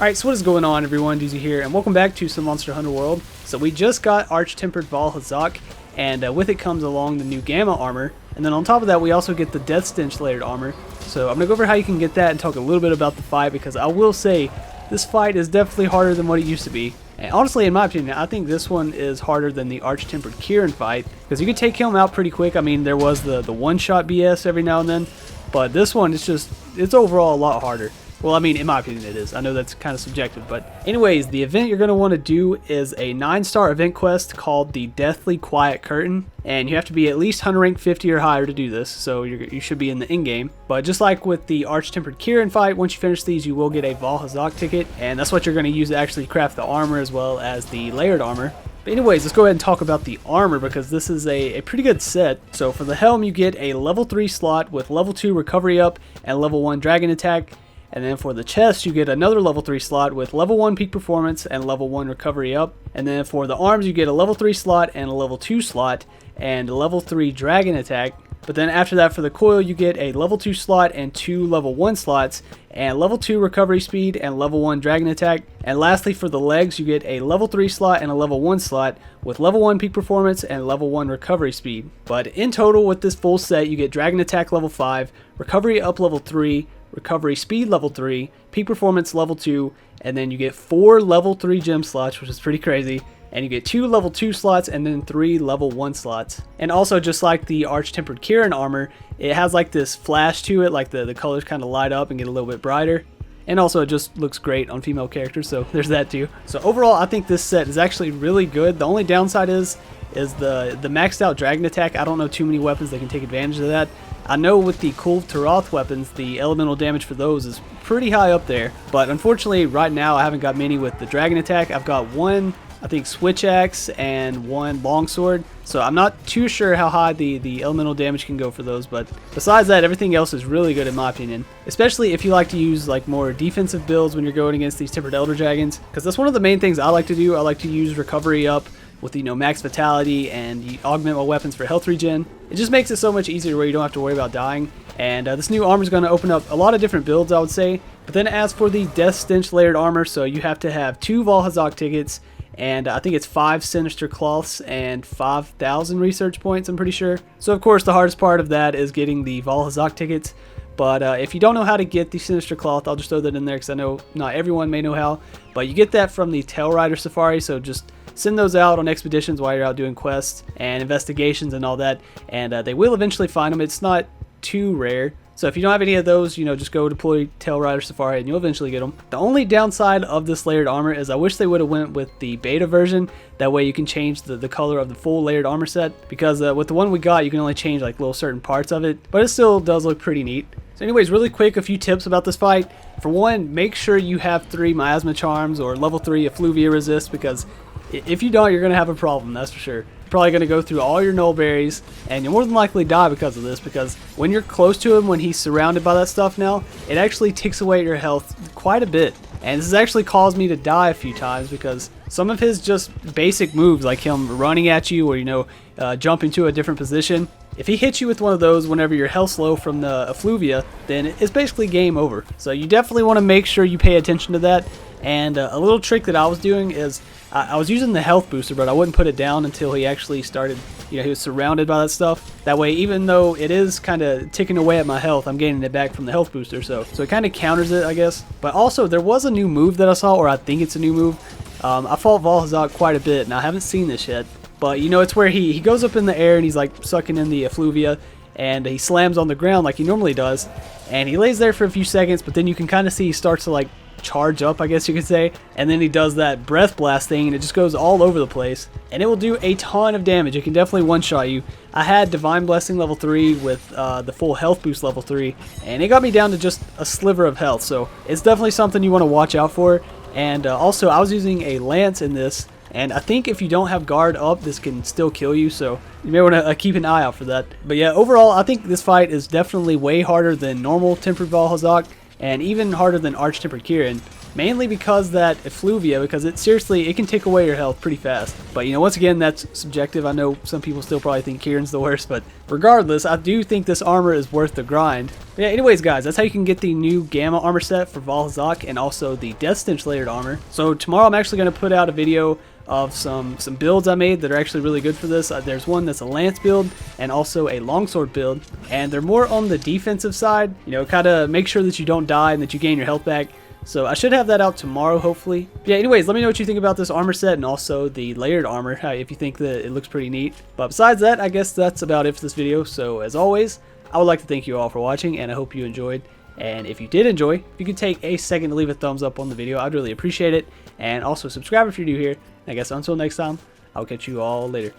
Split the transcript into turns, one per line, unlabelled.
Alright, so what is going on everyone, Doozy here, and welcome back to some Monster Hunter World. So we just got Arch-Tempered Vaal Hazak, and with it comes along the new Gamma armor, and then on top of that we also get the Death Stench layered armor. So I'm going to go over how you can get that and talk a little bit about the fight, because I will say this fight is definitely harder than what it used to be. And honestly, in my opinion, I think this one is harder than the Arch-Tempered Kieran fight, because you can take him out pretty quick. I mean, there was the one-shot BS every now and then, but this one is just, it's overall a lot harder. Well, I mean, in my opinion it is. I know that's kind of subjective, but anyways, the event you're going to want to do is a 9-star event quest called the Deathly Quiet Curtain, and you have to be at least Hunter rank 50 or higher to do this, so you should be in the in-game. But just like with the Arch-Tempered Kieran fight, once you finish these, you will get a Vaal Hazak ticket, and that's what you're going to use to actually craft the armor as well as the layered armor. But anyways, let's go ahead and talk about the armor, because this is a pretty good set. So for the helm, you get a level 3 slot with level 2 recovery up and level 1 dragon attack. And then for the chest, you get another level 3 slot with level 1 peak performance and level 1 recovery up. And then for the arms, you get a level 3 slot and a level 2 slot and a level 3 dragon attack. But then after that, for the coil, you get a level 2 slot and 2 level 1 slots and level 2 recovery speed and level 1 dragon attack. And lastly, for the legs, you get a level 3 slot and a level 1 slot with level 1 peak performance and level 1 recovery speed. But in total, with this full set, you get dragon attack level 5, recovery up level 3, recovery speed level 3, peak performance level 2, and then you get 4 level 3 gem slots, which is pretty crazy, and you get 2 level 2 slots and then 3 level 1 slots. And also, just like the Arch-Tempered Kieran armor, it has like this flash to it, like the colors kind of light up and get a little bit brighter. And also it just looks great on female characters, so there's that too. So overall, I think this set is actually really good. The only downside is the maxed out dragon attack. I don't know too many weapons that can take advantage of that. I know with the Kulv Taroth weapons, the elemental damage for those is pretty high up there, but unfortunately right now I haven't got many with the dragon attack. I've got one, I think, switch axe and one longsword, so I'm not too sure how high the elemental damage can go for those. But besides that, everything else is really good in my opinion, especially if you like to use like more defensive builds when you're going against these tempered elder dragons, because that's one of the main things I like to do. I like to use recovery up with, you know, max vitality, and you augment my weapons for health regen. It just makes it so much easier where you don't have to worry about dying. And this new armor is going to open up a lot of different builds, I would say. But then as for the Death Stench layered armor, so you have to have 2 Vaal Hazak tickets, and I think it's 5 Sinister Cloths and 5,000 research points, I'm pretty sure. So of course the hardest part of that is getting the Vaal Hazak tickets. But if you don't know how to get the Sinister Cloth, I'll just throw that in there because I know not everyone may know how. But you get that from the Tail Rider Safari, so just send those out on expeditions while you're out doing quests and investigations and all that, and they will eventually find them. It's not too rare. So if you don't have any of those, you know, just go deploy Tail Rider Safari and you'll eventually get them. The only downside of this layered armor is I wish they would have went with the beta version. That way you can change the color of the full layered armor set, because with the one we got, you can only change like little certain parts of it, but it still does look pretty neat. So anyways, really quick, a few tips about this fight. For one, make sure you have 3 Miasma Charms or level 3 Effluvia Resist, because if you don't, you're going to have a problem, that's for sure. You're probably going to go through all your null berries, and you'll more than likely die because of this, because when you're close to him, when he's surrounded by that stuff now, it actually takes away your health quite a bit. And this has actually caused me to die a few times, because some of his just basic moves, like him running at you or, you know, jumping to a different position, if he hits you with one of those whenever your health's low from the effluvia, then it's basically game over. So you definitely want to make sure you pay attention to that. And a little trick that I was doing is I was using the health booster, but I wouldn't put it down until he actually started, you know, he was surrounded by that stuff. That way, even though it is kind of ticking away at my health, I'm gaining it back from the health booster. So it kind of counters it, I guess. But also, there was a new move that I saw, or I think it's a new move. I fought Vaal Hazak quite a bit, and I haven't seen this yet. But, you know, it's where he goes up in the air and he's like sucking in the effluvia, and he slams on the ground like he normally does. And he lays there for a few seconds, but then you can kind of see he starts to like charge up, I guess you could say, and then he does that breath blast thing, and it just goes all over the place, and it will do a ton of damage. It can definitely one-shot you. I had Divine Blessing level 3 with the full health boost level 3, and it got me down to just a sliver of health, so it's definitely something you want to watch out for. And also, I was using a lance in this, and I think if you don't have guard up, this can still kill you, so you may want to keep an eye out for that. But yeah, overall, I think this fight is definitely way harder than normal Tempered Vaal Hazak, and even harder than Arch-Tempered Kieran. mainly because that effluvia, because it can take away your health pretty fast. But you know, once again, that's subjective. I know some people still probably think Kieran's the worst, but regardless, I do think this armor is worth the grind. But yeah, anyways guys, that's how you can get the new Gamma armor set for Vaal Hazak and also the Death Stench layered armor. So tomorrow I'm actually going to put out a video of some builds I made that are actually really good for this. There's one that's a lance build and also a longsword build, and they're more on the defensive side, you know, kind of make sure that you don't die and that you gain your health back. So I should have that out tomorrow, hopefully. Yeah, anyways, let me know what you think about this armor set and also the layered armor, if you think that it looks pretty neat. But besides that, I guess that's about it for this video. So as always, I would like to thank you all for watching, and I hope you enjoyed. And if you did enjoy, if you could take a second to leave a thumbs up on the video, I'd really appreciate it. And also subscribe if you're new here. I guess until next time, I'll catch you all later.